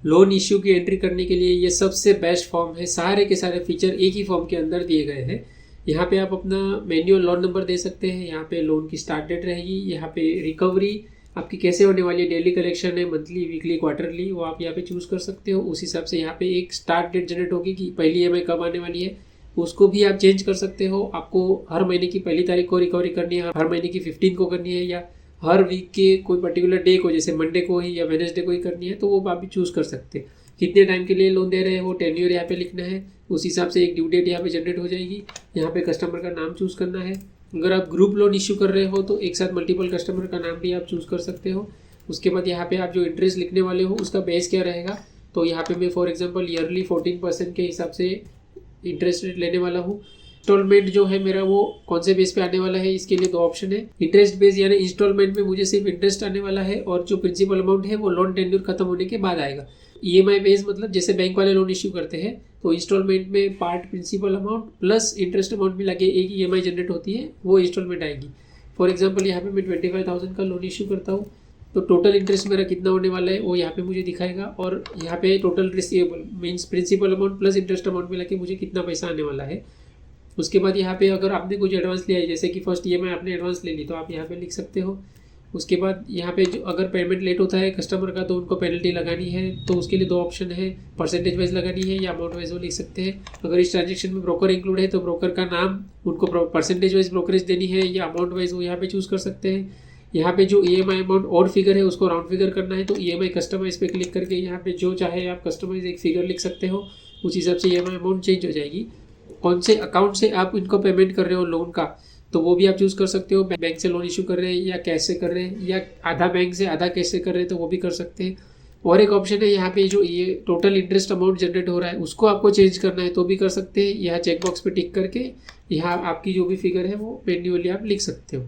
Loan issue की entry करने के लिए ये सबसे बेस्ट फॉर्म है। सारे के सारे फीचर एक ही फॉर्म के अंदर दिए गए हैं। यहाँ पे आप अपना मैन्युअल लोन नंबर दे सकते हैं, यहाँ पे लोन की स्टार्ट डेट रहेगी, यहाँ पे रिकवरी आपकी कैसे होने वाली है, डेली कलेक्शन है, मंथली, वीकली, क्वार्टरली, वो आप यहाँ पे चूज़ कर सकते हो। उस हिसाब से यहाँ पे एक स्टार्ट डेट जनरेट होगी कि पहली EMI कब आने वाली है, उसको भी आप चेंज कर सकते हो। आपको हर महीने की पहली तारीख को रिकवरी करनी है, हर महीने की 15 को करनी है, या हर वीक के कोई पर्टिकुलर डे को, जैसे मंडे को ही या वेडनेसडे को ही करनी है, तो वो आप भी चूज़ कर सकते हैं। कितने टाइम के लिए लोन दे रहे हैं वो टेन्योर यहाँ पे लिखना है। उस हिसाब से एक ड्यू डेट यहाँ पे जनरेट हो जाएगी। यहाँ पे कस्टमर का नाम चूज़ करना है। अगर आप ग्रुप लोन इश्यू कर रहे हो तो एक साथ मल्टीपल कस्टमर का नाम भी आप चूज़ कर सकते हो। उसके बाद यहाँ पे आप जो इंटरेस्ट लिखने वाले हो उसका बेस क्या रहेगा, तो यहाँ पे मैं फॉर एग्जांपल ईयरली 14% के हिसाब से इंटरेस्ट रेट लेने वाला हूँ। इंस्टॉलमेंट जो है मेरा वो कौन से बेस पे आने वाला है, इसके लिए 2 ऑप्शन है। इंटरेस्ट बेस यानी इंस्टॉलमेंट में मुझे सिर्फ इंटरेस्ट आने वाला है, और जो प्रिंसिपल अमाउंट है वो लोन टेन्योर खत्म होने के बाद आएगा। EMI बेस मतलब जैसे बैंक वाले लोन इश्यू करते हैं, तो इंस्टॉलमेंट में part principal amount plus interest amount मिला के एक EMI जनरेट होती है, वो इंस्टॉलमेंट आएगी। फॉर एग्जाम्पल यहाँ पे मैं 25,000 का लोन इश्यू करता हूँ, तो टोटल इंटरेस्ट मेरा कितना होने वाला है वो यहाँ पे मुझे दिखाएगा, और यहाँ पे total receivable means principal amount plus interest amount मिला के मुझे कितना पैसा आने वाला है। उसके बाद यहाँ पे अगर आपने कुछ एडवांस लिया है, जैसे कि फर्स्ट EMI आपने एडवांस ले ली, तो आप यहाँ पे लिख सकते हो। उसके बाद यहाँ पे जो अगर पेमेंट लेट होता है कस्टमर का, तो उनको पेनल्टी लगानी है, तो उसके लिए 2 ऑप्शन है, परसेंटेज वाइज लगानी है या अमाउंट वाइज वो लिख सकते हैं। अगर इस ट्रांजेक्शन में ब्रोकर इंक्लूड है तो ब्रोकर का नाम उनको परसेंटेज वाइज ब्रोकरेज देनी है या अमाउंट वाइज वो यहाँ पे चूज़ कर सकते हैं। यहाँ पे जो EMI अमाउंट ऑड फिगर है उसको राउंड फिगर करना है, तो EMI कस्टमाइज पे क्लिक करके यहाँ पे जो चाहे आप कस्टमाइज एक फिगर लिख सकते हो। उस हिसाब से EMI अमाउंट चेंज हो जाएगी। कौन से अकाउंट से आप इनको पेमेंट कर रहे हो लोन का, तो वो भी आप चूज़ कर सकते हो। बैंक से लोन इशू कर रहे हैं या कैश से कर रहे हैं, या आधा बैंक से आधा कैश से कर रहे हैं, तो वो भी कर सकते हैं। और एक ऑप्शन है यहाँ पे जो ये टोटल इंटरेस्ट अमाउंट जनरेट हो रहा है उसको आपको चेंज करना है तो भी कर सकते हैं। यहाँ चेक बॉक्स पे टिक करके यहाँ आपकी जो भी फिगर है वो मैन्युअली आप लिख सकते हो।